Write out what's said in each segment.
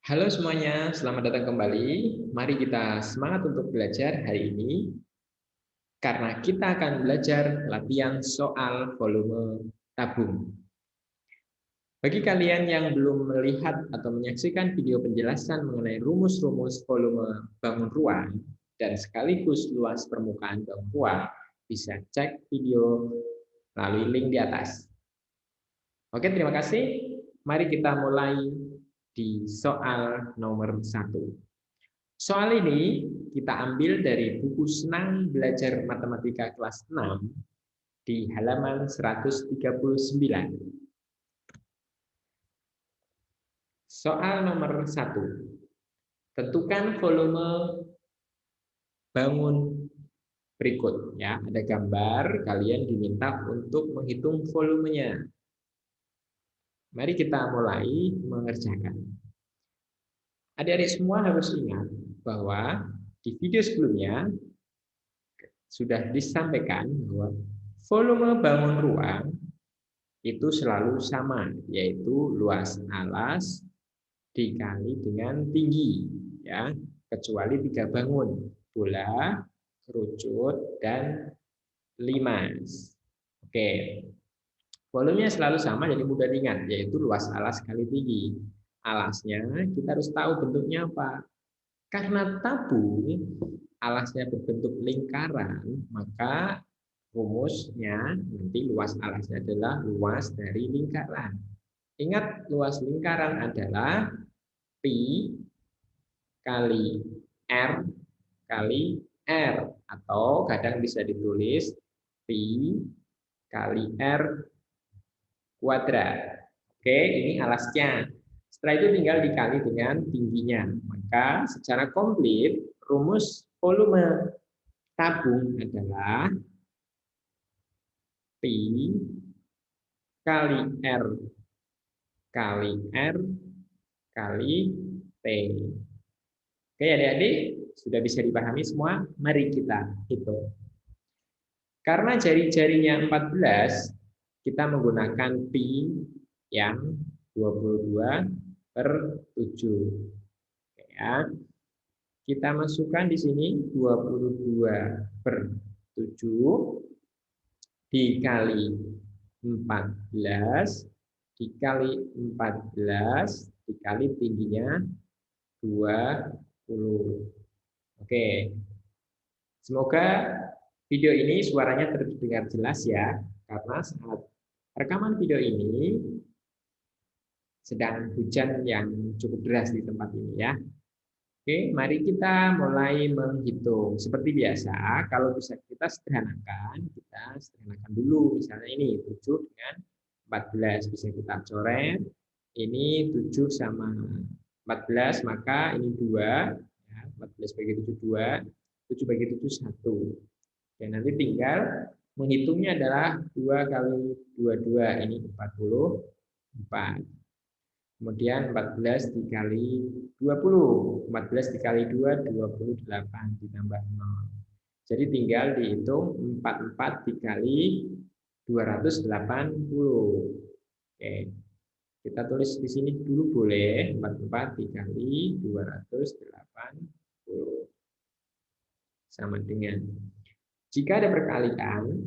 Halo semuanya, selamat datang kembali. Mari kita semangat untuk belajar hari ini, karena kita akan belajar latihan soal volume tabung. Bagi kalian yang belum melihat atau menyaksikan video penjelasan mengenai rumus-rumus volume bangun ruang dan sekaligus luas permukaan bangun ruang, bisa cek video melalui link di atas. Oke, terima kasih. Mari kita mulai di soal nomor 1. Soal ini kita ambil dari buku Senang Belajar Matematika kelas 6 di halaman 139. Soal nomor 1. Tentukan volume bangun berikut. Ya, ada gambar, kalian diminta untuk menghitung volumenya. Mari kita mulai mengerjakan. Adik-adik semua harus ingat bahwa di video sebelumnya sudah disampaikan bahwa volume bangun ruang itu selalu sama, yaitu luas alas dikali dengan tinggi, ya, kecuali 3 bangun, bola, kerucut, dan limas. Oke, volumenya selalu sama, jadi mudah diingat, yaitu luas alas kali tinggi. Alasnya kita harus tahu bentuknya apa. Karena tabung alasnya berbentuk lingkaran, maka rumusnya nanti luas alasnya adalah luas dari lingkaran. Ingat, luas lingkaran adalah pi kali r kali r, atau kadang bisa ditulis pi kali r kuadrat. Oke, ini alasnya. Setelah itu tinggal dikali dengan tingginya. Maka secara komplit rumus volume tabung adalah pi kali r kali r kali t. Oke, adik-adik, sudah bisa dipahami semua? Mari kita hitung. Karena jari-jarinya 14, kita menggunakan pi yang 22/7. Ya. Kita masukkan di sini 22/7 dikali 14 dikali 14 dikali tingginya 20. Oke. Semoga video ini suaranya terdengar jelas ya, karena saat rekaman video ini sedang hujan yang cukup deras di tempat ini ya. Oke, mari kita mulai menghitung. Seperti biasa, kalau bisa kita sederhanakan dulu. Misalnya ini 7 dengan 14 bisa kita coret. Ini 7 sama 14, maka ini 2. Ya, 14 bagi 7 2, 7 bagi 7 1. Dan nanti tinggal menghitungnya adalah 2 kali 22, ini 44. Kemudian 14 dikali 20. 14 dikali 2, 28 ditambah 0. Jadi tinggal dihitung 44 dikali 280. Oke. Kita tulis di sini dulu boleh, 44 dikali 280 sama dengan. Jika ada perkalian,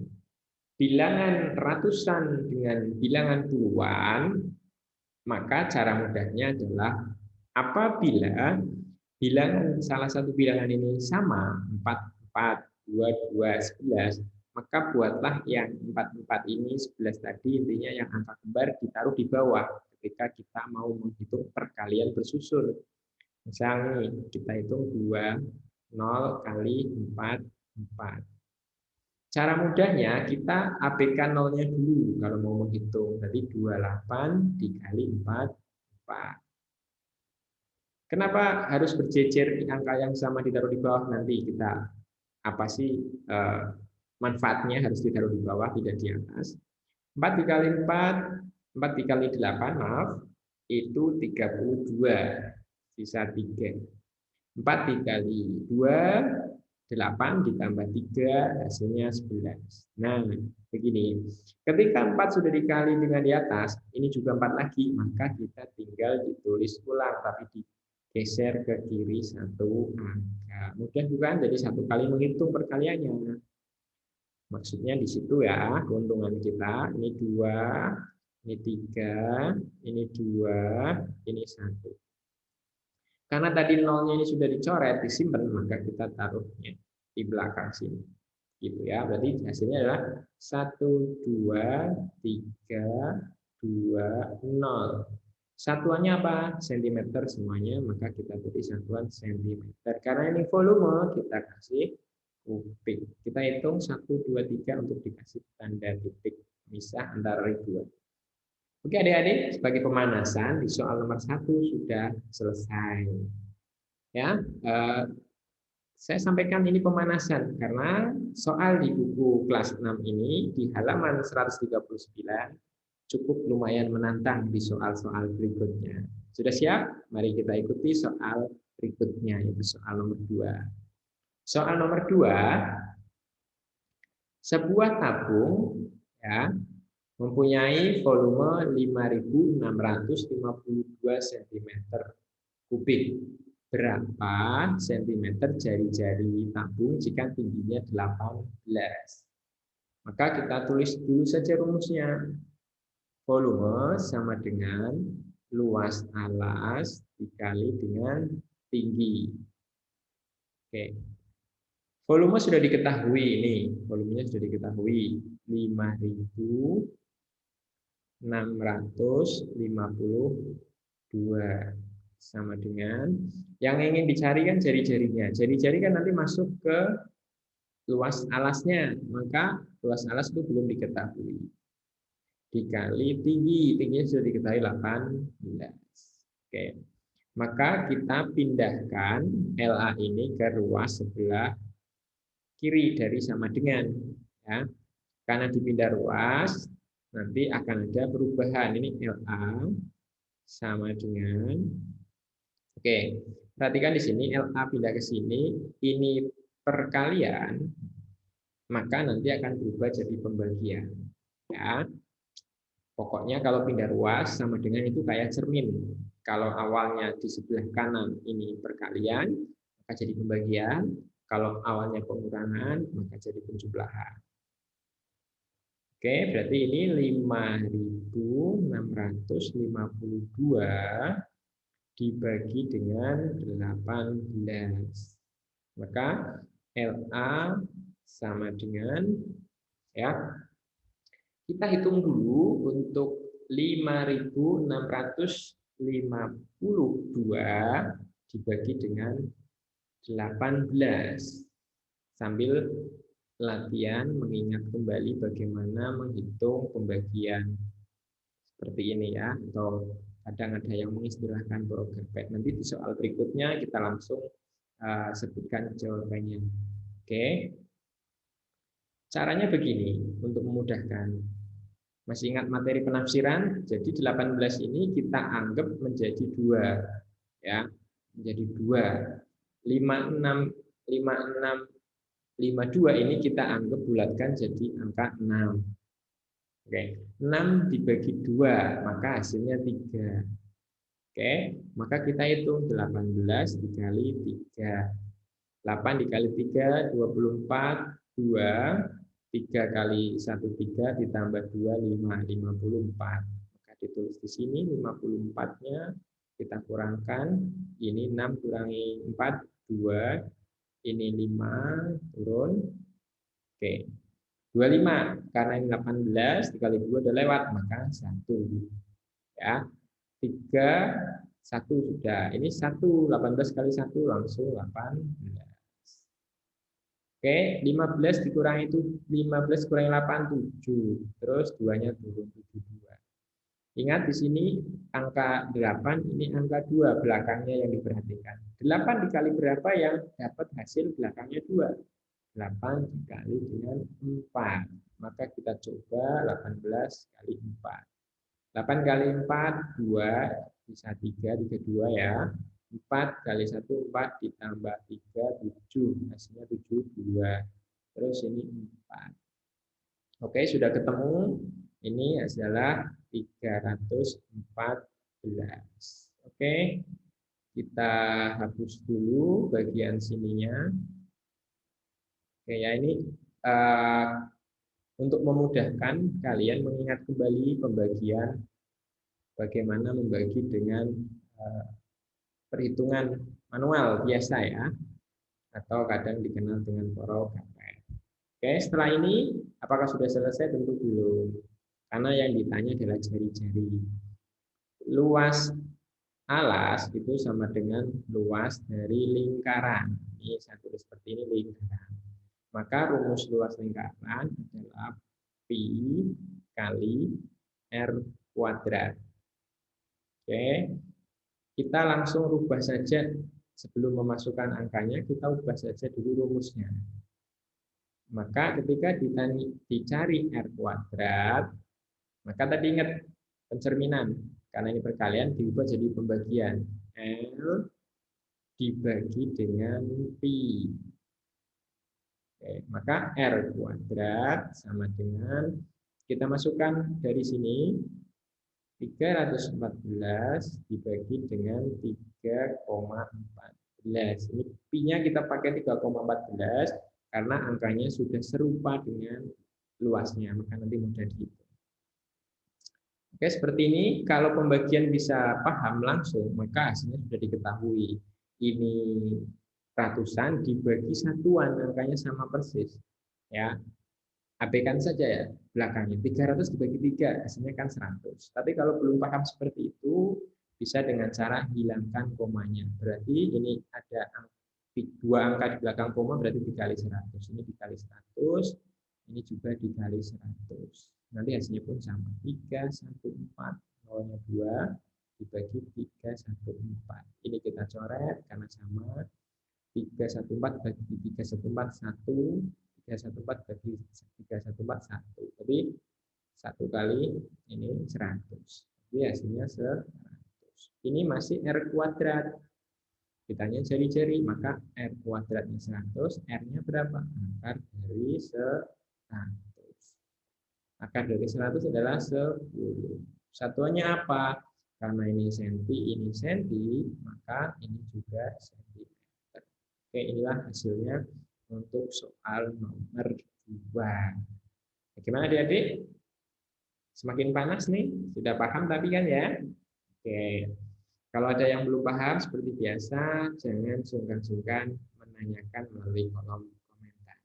bilangan ratusan dengan bilangan puluhan, maka cara mudahnya adalah apabila bilangan salah satu bilangan ini sama, 44, 22, 11, maka buatlah yang 44 ini 11 tadi, intinya yang angka kembar ditaruh di bawah ketika kita mau menghitung perkalian bersusul. Misalnya kita hitung 2, 0 kali 4, 4. Cara mudahnya kita abaikan nolnya dulu kalau mau menghitung. Jadi 28 dikali 4, 4. Kenapa harus berjejer di angka yang sama ditaruh di bawah? Nanti kita apa sih manfaatnya harus ditaruh di bawah, tidak di atas. 4 dikali 4, 4 dikali 8, maaf, itu 32. Sisa 3. 4 dikali 2, 8 ditambah 3, hasilnya 11. Nah, begini. Ketika 4 sudah dikali dengan di atas, ini juga 4 lagi, maka kita tinggal ditulis ulang, tapi geser ke kiri satu angka. Mudah bukan? Jadi satu kali menghitung perkaliannya. Maksudnya di situ ya, keuntungan kita. Ini 2, ini 3, ini 2, ini 1. Karena tadi nolnya ini sudah dicoret, disimpan, maka kita taruhnya di belakang sini. Gitu ya. Berarti hasilnya adalah 1, 2, 3, 2, 0. Satuannya apa? Sentimeter semuanya, maka kita tulis satuan sentimeter. Karena ini volume, kita kasih kubik. Kita hitung 1, 2, 3 untuk dikasih tanda titik misah antara ribuan. Oke adik-adik, sebagai pemanasan di soal nomor 1 sudah selesai. Ya, saya sampaikan ini pemanasan karena soal di buku kelas 6 ini di halaman 139 cukup lumayan menantang di soal-soal berikutnya. Sudah siap? Mari kita ikuti soal berikutnya, yaitu soal nomor 2. Soal nomor 2, sebuah tabung ya, mempunyai volume 5.652 cm kubik. Berapa sentimeter jari-jari tabung jika tingginya 18? Maka kita tulis dulu saja rumusnya. Volume sama dengan luas alas dikali dengan tinggi. Oke. Volume sudah diketahui ini. Volumenya sudah diketahui. 5.652 sama dengan yang ingin dicari kan jari-jarinya. Jari-jari kan nanti masuk ke luas alasnya, maka luas alas itu belum diketahui. Dikali tinggi, tingginya sudah diketahui 18. Oke. Maka kita pindahkan LA ini ke ruas sebelah kiri dari sama dengan ya. Karena dipindah ruas, nanti akan ada perubahan. Ini LA sama dengan oke, perhatikan di sini LA pindah ke sini, ini perkalian, maka nanti akan berubah jadi pembagian. Ya. Pokoknya kalau pindah ruas sama dengan itu kayak cermin. Kalau awalnya di sebelah kanan ini perkalian, maka jadi pembagian. Kalau awalnya pengurangan, maka jadi penjumlahan. Oke, berarti ini 5.652 dibagi dengan 18. Maka LA sama dengan ya. Kita hitung dulu untuk 5.652 dibagi dengan 18. Sambil latihan mengingat kembali bagaimana menghitung pembagian seperti ini ya, atau kadang ada yang mengistilahkan program pad. Nanti di soal berikutnya kita langsung sebutkan jawabannya. Oke, caranya begini untuk memudahkan. Masih ingat materi penafsiran? Jadi 18 ini kita anggap menjadi 2 ya, menjadi 2. 56 52 ini kita anggap bulatkan jadi angka 6. Oke, 6 dibagi 2, maka hasilnya 3. Oke, maka kita hitung 18 dikali 3. 8 dikali 3, 24, 2. 3 kali 1, 3, ditambah 2, 5, 54. Maka ditulis di sini 54-nya kita kurangkan. Ini 6 kurangi 4, 2. Ini 5, turun. Oke, 25. Karena ini 18, dikali 2 udah lewat, maka 1. Ya, 3, 1 sudah. Ini 1, 18 kali 1 langsung 18. Oke, 15 dikurangi itu 15 kurangi 8 7. Terus 2-nya turun 72. Ingat di sini angka 8 ini angka 2 belakangnya yang diperhatikan. 8 dikali berapa yang dapat hasil belakangnya 2? 8 dikali dengan 4. Maka kita coba 18 kali 4. 8 kali 4 2 bisa 3 2 ya. 4 kali 1, 4 ditambah 3, 7. Hasilnya 72. Terus ini 4. Oke, sudah ketemu. Ini adalah 314. Oke. Kita hapus dulu bagian sininya. Oke ya, ini untuk memudahkan kalian mengingat kembali pembagian bagaimana membagi dengan perhitungan manual biasa ya, atau kadang dikenal dengan poro-KPR. Oke, setelah ini apakah sudah selesai? Tentu belum, karena yang ditanya adalah jari-jari. Luas alas itu sama dengan luas dari lingkaran. Ini saya tulis seperti ini, lingkaran. Maka rumus luas lingkaran adalah Pi kali R kuadrat. Oke, kita langsung rubah saja. Sebelum memasukkan angkanya, kita ubah saja dulu rumusnya. Maka ketika dicari R kuadrat, maka tadi ingat pencerminan, karena ini perkalian diubah jadi pembagian. L dibagi dengan Pi. Oke, maka R kuadrat sama dengan, kita masukkan dari sini, 314 dibagi dengan 3,14. Ini Pi-nya kita pakai 3,14 karena angkanya sudah serupa dengan luasnya, maka nanti mudah dihitung. Oke, seperti ini. Kalau pembagian bisa paham langsung, maka hasilnya sudah diketahui. Ini ratusan dibagi satuan, angkanya sama persis. Ya, abaikan saja ya belakangnya. 300 dibagi 3, hasilnya kan 100. Tapi kalau belum paham seperti itu, bisa dengan cara hilangkan komanya. Berarti ini ada dua angka di belakang koma, berarti dikali 100. Ini dikali 100, ini juga dikali 100. Nanti hasilnya pun sama. 314, nolnya 2, dibagi 314. Ini kita coret karena sama. 314 bagi 314, 1. 314 bagi 314, 1. Tapi 1 kali ini 100. Jadi hasilnya 100. Ini masih R kuadrat. Ditanya jari-jari, maka R kuadratnya 100, R-nya berapa? Akar dari 100. Akar dari 100 adalah 10. Satuannya apa? Karena ini senti, ini senti, maka ini juga sentimeter. Oke, inilah hasilnya untuk soal nomor 2. Bagaimana adik-adik? Semakin panas nih, sudah paham tapi kan ya? Oke. Kalau ada yang belum paham, seperti biasa, jangan sungkan-sungkan menanyakan melalui kolom komentar.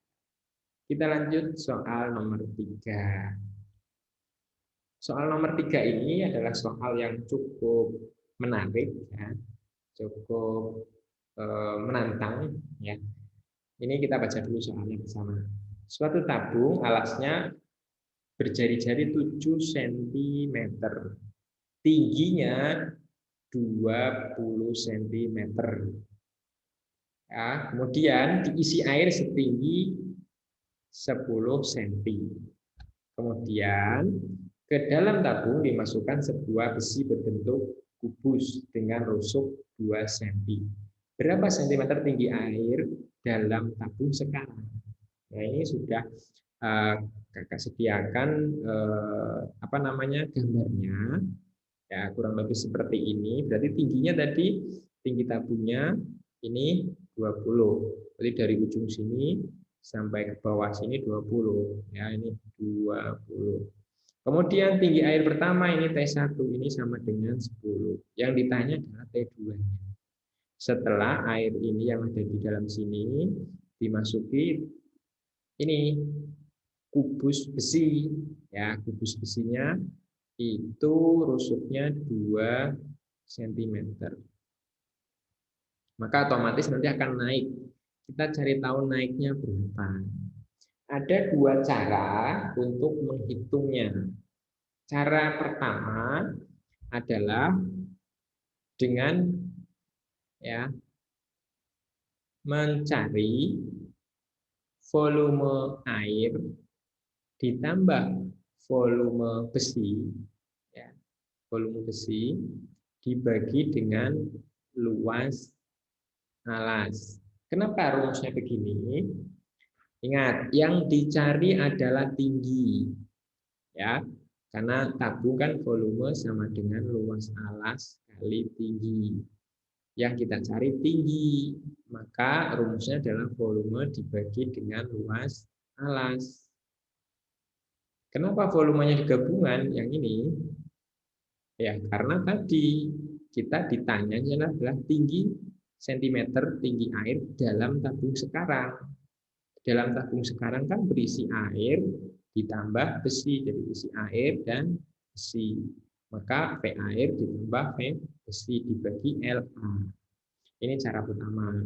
Kita lanjut soal nomor 3. Soal nomor 3 ini adalah soal yang cukup menarik, ya, cukup menantang. Ya. Ini kita baca dulu soalnya bersama. Suatu tabung alasnya berjari-jari 7 cm. Tingginya 20 cm. Ya, kemudian diisi air setinggi 10 cm. Kemudian ke dalam tabung dimasukkan sebuah besi berbentuk kubus dengan rusuk 2 cm. Berapa sentimeter tinggi air dalam tabung sekarang? Nah, ini sudah kakak sediakan gambarnya. Ya, kurang lebih seperti ini. Berarti tingginya tadi, tinggi tabungnya ini 20. Berarti dari ujung sini sampai ke bawah sini 20. Ya, ini 20. Kemudian tinggi air pertama ini T1 ini sama dengan 10. Yang ditanya adalah T2-nya. Setelah air ini yang ada di dalam sini dimasuki ini kubus besi, ya, kubus besinya itu rusuknya 2 cm. Maka otomatis nanti akan naik. Kita cari tahu naiknya berapa. Ada 2 cara untuk menghitungnya. Cara pertama adalah dengan mencari volume air ditambah volume besi, ya, volume besi dibagi dengan luas alas. Kenapa rumusnya begini? Ingat, yang dicari adalah tinggi, ya, karena tabung kan volume sama dengan luas alas kali tinggi. Yang kita cari tinggi. Maka rumusnya adalah volume dibagi dengan luas alas. Kenapa volumenya digabungan yang ini? Ya, karena tadi kita ditanya adalah tinggi sentimeter tinggi air dalam tabung sekarang. Dalam tabung sekarang kan berisi air ditambah besi, jadi isi air dan besi. Maka V air ditambah V besi dibagi LA. Ini cara pertama.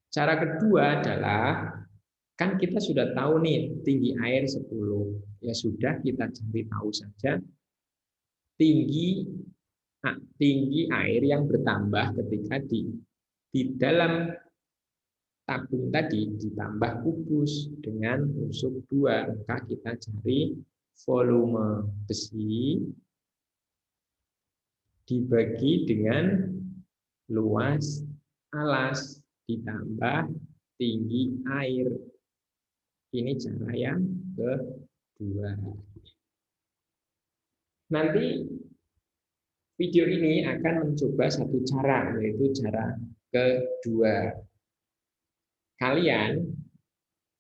Cara kedua adalah, kan kita sudah tahu nih tinggi air 10. Ya sudah, kita cari tahu saja tinggi tinggi air yang bertambah ketika di dalam tabung tadi ditambah kubus dengan rusuk 2. Maka kita cari volume besi dibagi dengan luas alas ditambah tinggi air. Ini cara yang kedua. Nanti video ini akan mencoba satu cara, yaitu cara kedua. Kalian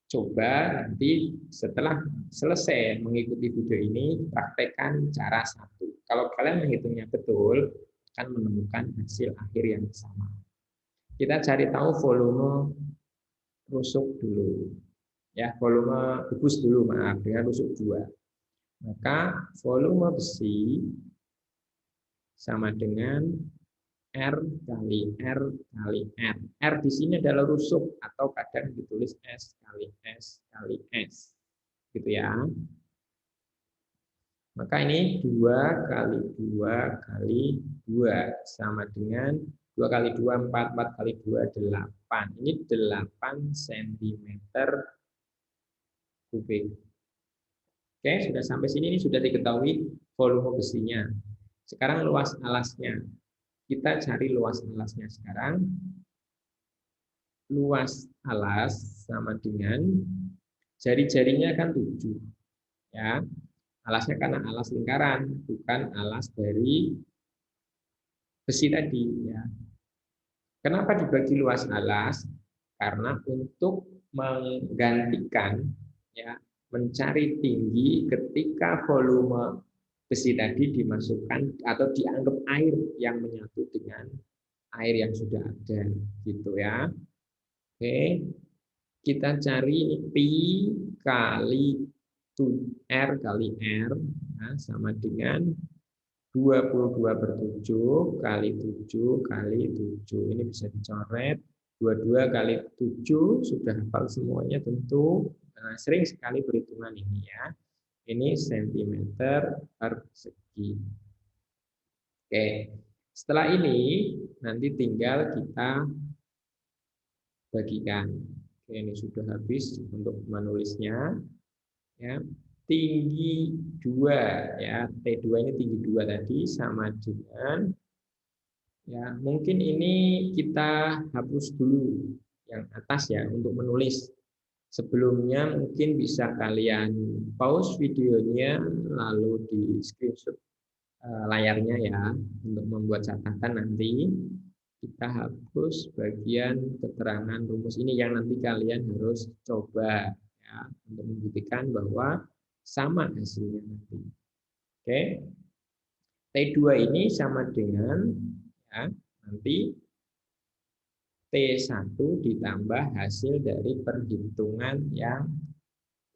coba nanti setelah selesai mengikuti video ini, praktekkan cara satu. Kalau kalian menghitungnya betul, akan menemukan hasil akhir yang sama. Kita cari tahu volume rusuk dulu. Ya, volume kubus dulu, maaf, dengan rusuk 2. Maka volume besi sama dengan R kali R kali R. R di sini adalah rusuk atau kadang ditulis S kali S kali S. Gitu ya. Maka ini 2 kali 2 kali 2 sama dengan 2 kali 2, 4, 4 kali 2, 8. Ini 8 cm kubik. Oke, sudah sampai sini ini sudah diketahui volume besinya. Sekarang luas alasnya. Kita cari luas alasnya sekarang. Luas alas sama dengan jari-jarinya kan 7. Ya. Alasnya karena alas lingkaran, bukan alas dari besi tadi. Ya. Kenapa dibagi luas alas? Karena untuk menggantikan, ya, mencari tinggi ketika volume besi tadi dimasukkan atau dianggap air yang menyatu dengan air yang sudah ada, gitu ya. Oke, kita cari pi kali R kali R, ya, sama dengan 22/7 kali 7 kali 7. Ini bisa dicoret. 22 kali 7, sudah hafal semuanya tentu. Nah, sering sekali perhitungan ini ya. Ini sentimeter persegi. Oke, setelah ini nanti tinggal kita bagikan. Oke, ini sudah habis untuk menulisnya. Ya, tinggi 2 ya, T2 ini tinggi 2 tadi sama dengan, ya, mungkin ini kita hapus dulu yang atas ya untuk menulis. Sebelumnya mungkin bisa kalian pause videonya lalu di screenshot layarnya ya untuk membuat catatan. Nanti kita hapus bagian keterangan rumus ini yang nanti kalian harus coba ya untuk membuktikan bahwa sama hasilnya nanti. Oke. T2 ini sama dengan, ya, nanti T1 ditambah hasil dari perhitungan yang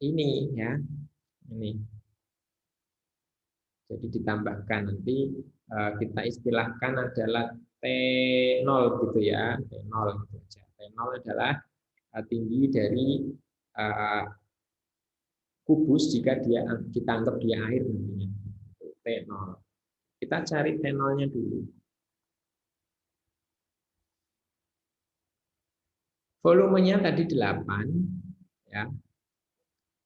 ini ya. Ini. Jadi ditambahkan nanti kita istilahkan adalah T0 gitu ya. T0 gitu aja. T0 adalah tinggi dari kubus jika kita anggap dia air nantinya. T0. Kita cari T0-nya dulu. Volumenya tadi 8 ya.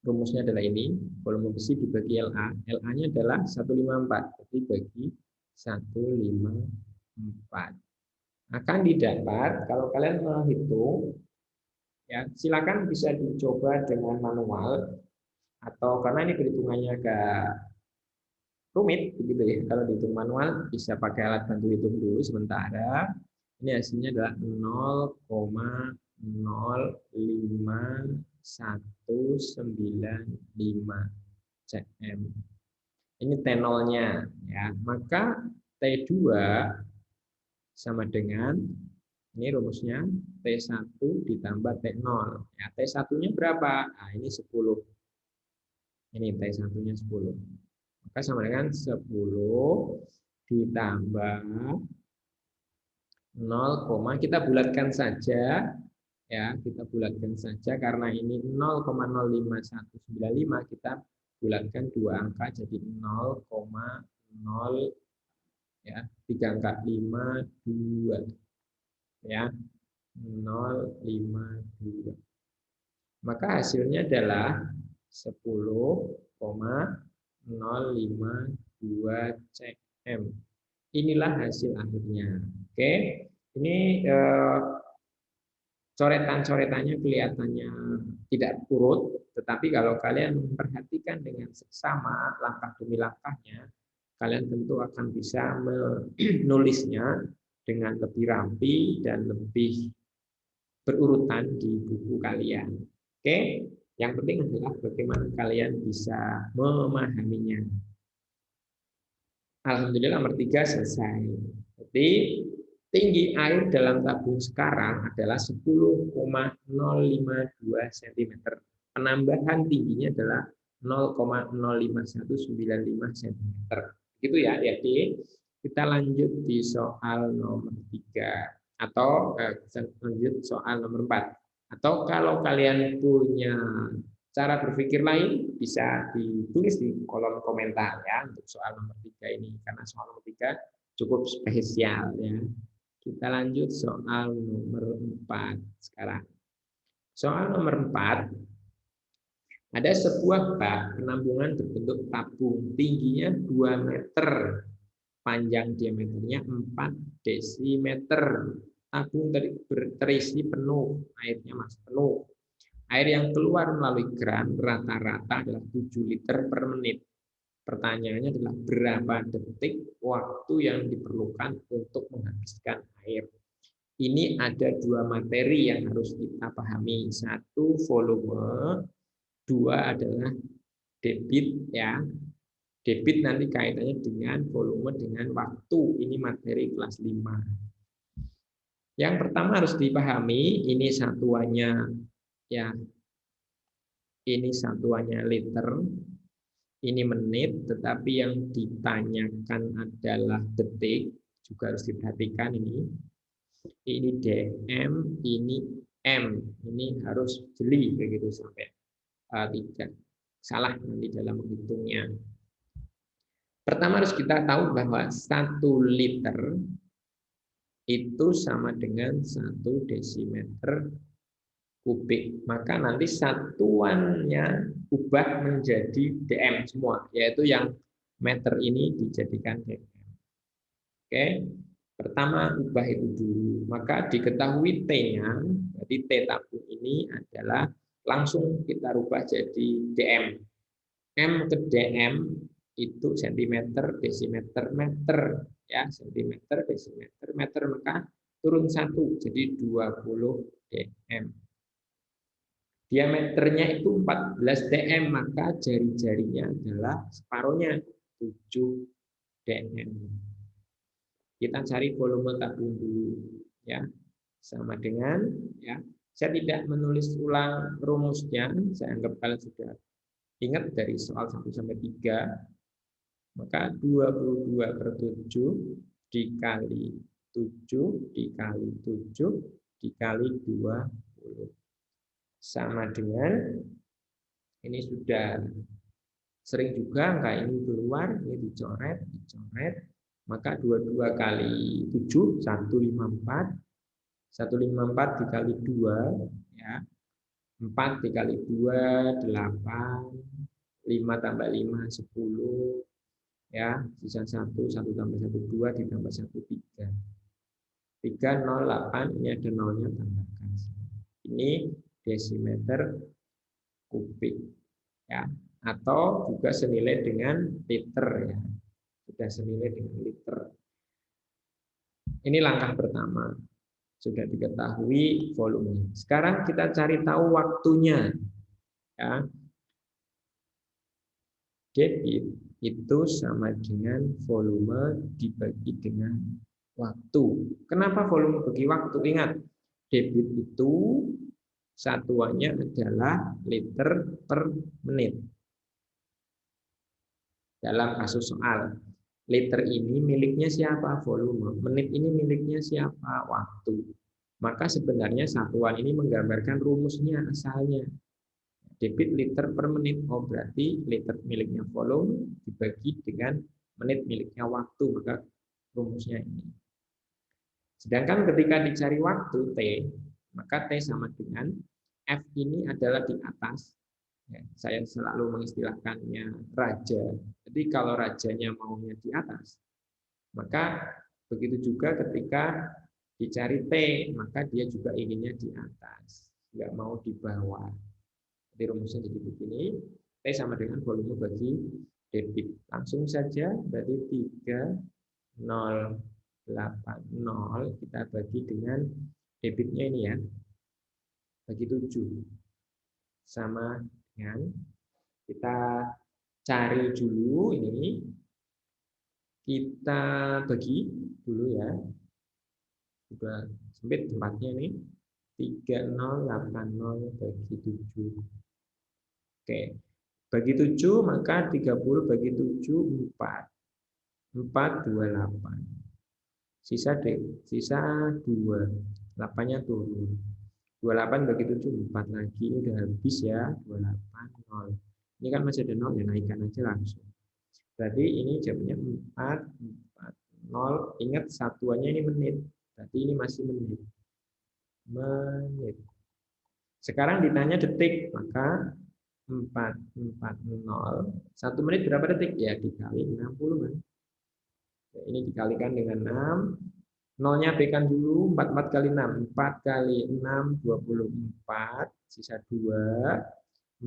Rumusnya adalah ini, volume besi dibagi LA. LA-nya adalah 154, jadi bagi 154. Akan didapat kalau kalian menghitung ya, silakan bisa dicoba dengan manual atau karena ini perhitungannya agak rumit begitu ya. Kalau dihitung manual bisa pakai alat bantu hitung dulu sementara. Ini hasilnya adalah 0,05195 cm. Ini T0-nya ya. Maka T2 sama dengan ini rumusnya T1 ditambah T0. Ya, T1-nya berapa? Nah, ini 10. Ini T1-nya 10. Maka sama dengan 10 ditambah 0, kita bulatkan saja ya, kita bulatkan saja karena ini 0,05195 kita bulatkan dua angka jadi 0,0 ya, 3 angka 52 ya, 052. Maka hasilnya adalah 10,052 cm. Inilah hasil akhirnya. Oke, ini coretan-coretannya kelihatannya tidak urut, tetapi kalau kalian memperhatikan dengan seksama langkah demi langkahnya, kalian tentu akan bisa menulisnya dengan lebih rapi dan lebih berurutan di buku kalian. Oke, yang penting adalah bagaimana kalian bisa memahaminya. Alhamdulillah nomor 3 selesai. Jadi tinggi air dalam tabung sekarang adalah 10,052 cm. Penambahan tingginya adalah 0,05195 cm. Gitu ya, adik-adik. Kita lanjut di soal nomor 3 atau lanjut soal nomor 4. Atau kalau kalian punya cara berpikir lain bisa ditulis di kolom komentar ya untuk soal nomor 3 ini karena soal nomor 3 cukup spesial ya. Kita lanjut soal nomor 4 sekarang. Soal nomor 4 ada sebuah bak penampungan berbentuk tabung tingginya 2 meter, panjang diameternya 4 desimeter. Tabung terisi penuh, airnya masih penuh. Air yang keluar melalui keran rata-rata adalah 7 liter per menit. Pertanyaannya adalah berapa detik waktu yang diperlukan untuk menghabiskan air. Ini ada dua materi yang harus kita pahami. Satu volume, dua adalah debit ya. Debit nanti kaitannya dengan volume dengan waktu. Ini materi kelas 5. Yang pertama harus dipahami, ini satuannya ya. Ini satuannya liter, ini menit, tetapi yang ditanyakan adalah detik, juga harus diperhatikan ini. Ini dm, ini m, ini harus jeli begitu sampai tidak salah nanti dalam menghitungnya. Pertama harus kita tahu bahwa 1 liter itu sama dengan 1 desimeter kubik, maka nanti satuannya ubah menjadi dm semua, yaitu yang meter ini dijadikan dm. Oke, pertama ubah itu dulu, maka diketahui t-nya, jadi t tabung ini adalah langsung kita rubah jadi dm. M ke dm itu centimeter, desimeter, meter, ya centimeter, desimeter, meter, maka turun 1 jadi 20 dm. Diameternya itu 14 dm, maka jari-jarinya adalah separuhnya 7 dm. Kita cari volume tabung dulu ya. Sama dengan ya. Saya tidak menulis ulang rumusnya, saya anggap kalian sudah ingat dari soal 1 sampai 3. Maka 22/7 dikali 7 dikali 7 dikali 20 sama dengan ini sudah sering juga angka ini keluar, ini dicoret, maka 22 kali 7 154, 154 dikali 2 ya, 4 dikali 2 8, 5 tambah 5 10 ya, sisa 1 tambah 1 2 ditambah 1 3, 308, ini ada nolnya tambahkan. Ini desimeter kubik ya, atau juga senilai dengan liter ya. sudah senilai dengan liter. Ini langkah pertama. Sudah diketahui volumenya. Sekarang kita cari tahu waktunya. Ya. Debit itu sama dengan volume dibagi dengan waktu. Kenapa volume bagi waktu? Ingat, debit itu satuannya adalah liter per menit. Dalam kasus soal, liter ini miliknya siapa? Volume. Menit ini miliknya siapa? Waktu. Maka sebenarnya satuan ini menggambarkan rumusnya asalnya. Debit liter per menit. Oh, berarti liter miliknya volume dibagi dengan menit miliknya waktu. Maka rumusnya ini. Sedangkan ketika dicari waktu T, maka T sama dengan F ini adalah di atas. Ya, saya selalu mengistilahkannya raja. Jadi kalau rajanya maunya di atas, maka begitu juga ketika dicari T, maka dia juga inginnya di atas. Nggak mau di bawah. Jadi rumusnya jadi begini, T sama dengan volume bagi debit. Langsung saja, berarti 3,080 kita bagi dengan debitnya ini ya, bagi 7. Sama dengan, kita cari dulu ini, kita bagi dulu ya, sudah sempit tempatnya ini, 3,080 bagi 7. Oke, bagi 7 maka 30 bagi 7 4. 428. Sisa 2. 8-nya turun. 28 bagi 7 4 lagi. Ini udah habis ya. 28 0. Ini kan masih ada 0 ya, naikkan aja langsung. Berarti ini jamnya 4 0. Ingat satuannya ini menit. Berarti ini masih menit. Menit. Sekarang ditanya detik, maka 440. 1 menit berapa detik? Ya dikali 60 kan. Ini dikalikan dengan 6. Nolnya berikan dulu. 44 kali 6. 4 kali 6 24. Sisa 2.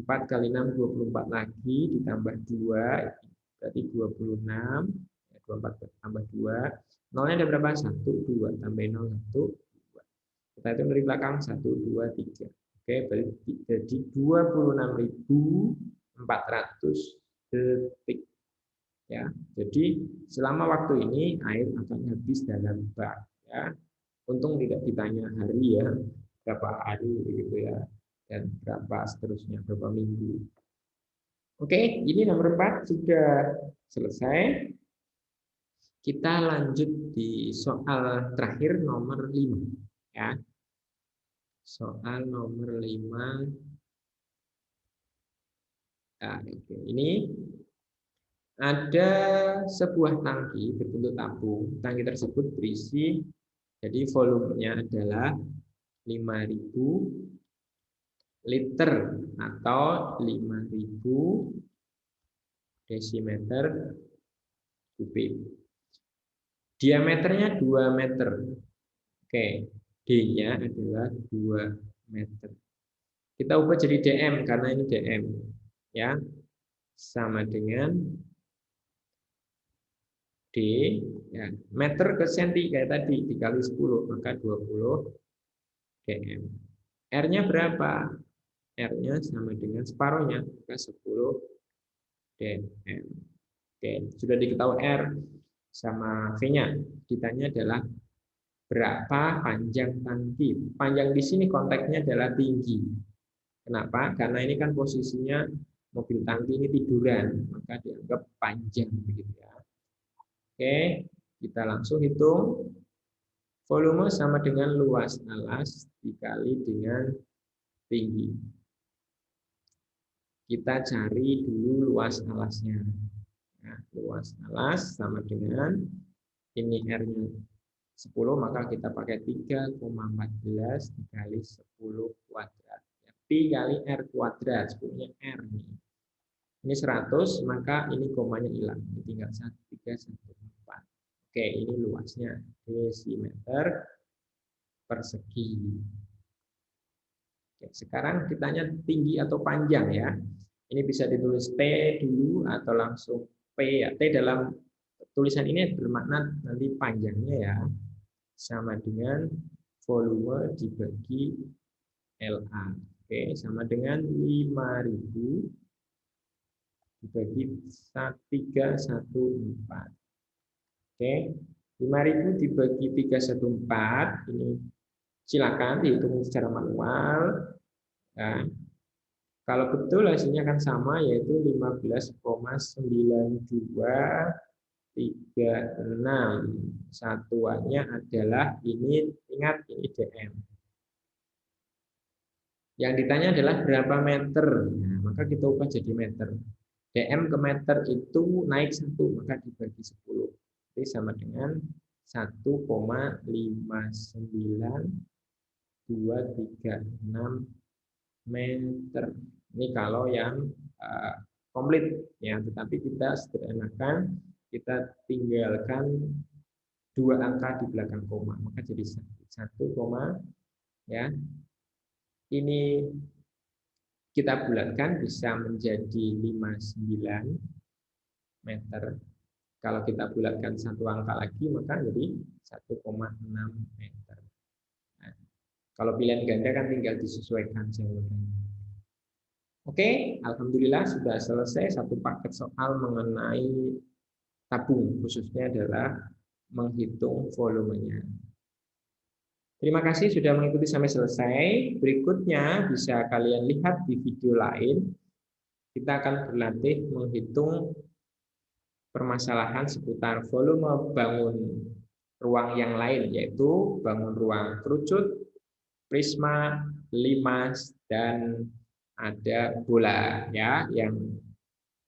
4 kali 6 24 lagi. Ditambah 2. Berarti 26. 24 tambah 2. Nolnya ada berapa? 1, 2. Tambahin 0, 1, 2. Kita hitung dari belakang. 1, 2, 3. Oke, berarti jadi 26.400 detik. Ya, jadi selama waktu ini air akan habis dalam bak. Ya, untung tidak ditanya hari ya, berapa hari begitu ya, dan berapa seterusnya, berapa minggu. Oke, ini nomor 4 sudah selesai. Kita lanjut di soal terakhir nomor 5. Ya. Soal nomor 5. Nah, ini ada sebuah tangki berbentuk tabung. Tangki tersebut berisi, jadi volumenya adalah 5.000 liter atau 5.000 desimeter kubik. Diameternya 2 meter. Oke, D-nya adalah 2 meter. Kita ubah jadi dm karena ini dm. Ya, sama dengan D, ya, meter ke senti kayak tadi, dikali 10, maka 20 dm. R-nya berapa? R-nya sama dengan separuhnya, maka 10 dm. Oke, sudah diketahui R sama V-nya. Ditanya adalah berapa panjang tangki. Panjang di sini konteksnya adalah tinggi. Kenapa? Karena ini kan posisinya mobil tangki ini tiduran, maka dianggap panjang begitu ya. Oke, kita langsung hitung. Volume sama dengan luas alas dikali dengan tinggi. Kita cari dulu luas alasnya. Nah, luas alas sama dengan ini R-nya 10, maka kita pakai 3,14 dikali 10 kuadrat. Pi kali R kuadrat, 10-nya R nih. Ini 100, maka ini komanya hilang. Ini tinggal 1314. Oke, ini luasnya desimeter persegi. Oke, sekarang ditanya tinggi atau panjang ya. Ini bisa ditulis T dulu atau langsung P ya. T dalam tulisan ini bermakna nanti panjangnya ya, sama dengan volume dibagi LA. Oke, sama dengan 5.000 dibagi 314. Oke, 5.000 dibagi 314, ini silakan dihitung secara manual. Nah, kalau betul hasilnya kan sama, yaitu 15,9236. Satuannya adalah ini, ingat ini DM. Yang ditanya adalah berapa meter. Nah, maka kita ubah jadi meter. DM ke meter itu naik 1, maka dibagi 10. Jadi sama dengan 1,59236 meter. Ini kalau yang komplit ya, tetapi kita sederhanakan, kita tinggalkan 2 angka di belakang koma, maka jadi 1, ya. Ini kita bulatkan bisa menjadi 59 meter. Kalau kita bulatkan 1 angka lagi, maka jadi 1,6 meter. Nah, kalau pilihan ganda kan tinggal disesuaikan jawabannya. Oke, alhamdulillah sudah selesai satu paket soal mengenai tabung, khususnya adalah menghitung volumenya. Terima kasih sudah mengikuti sampai selesai. Berikutnya bisa kalian lihat di video lain. Kita akan berlatih menghitung permasalahan seputar volume bangun ruang yang lain, yaitu bangun ruang kerucut, prisma, limas, dan ada bola ya. Yang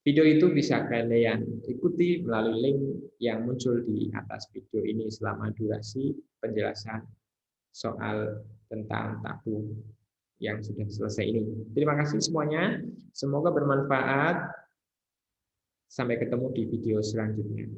video itu bisa kalian ikuti melalui link yang muncul di atas video ini selama durasi penjelasan soal tentang tabung yang sudah selesai ini. Terima kasih semuanya. Semoga bermanfaat. Sampai ketemu di video selanjutnya.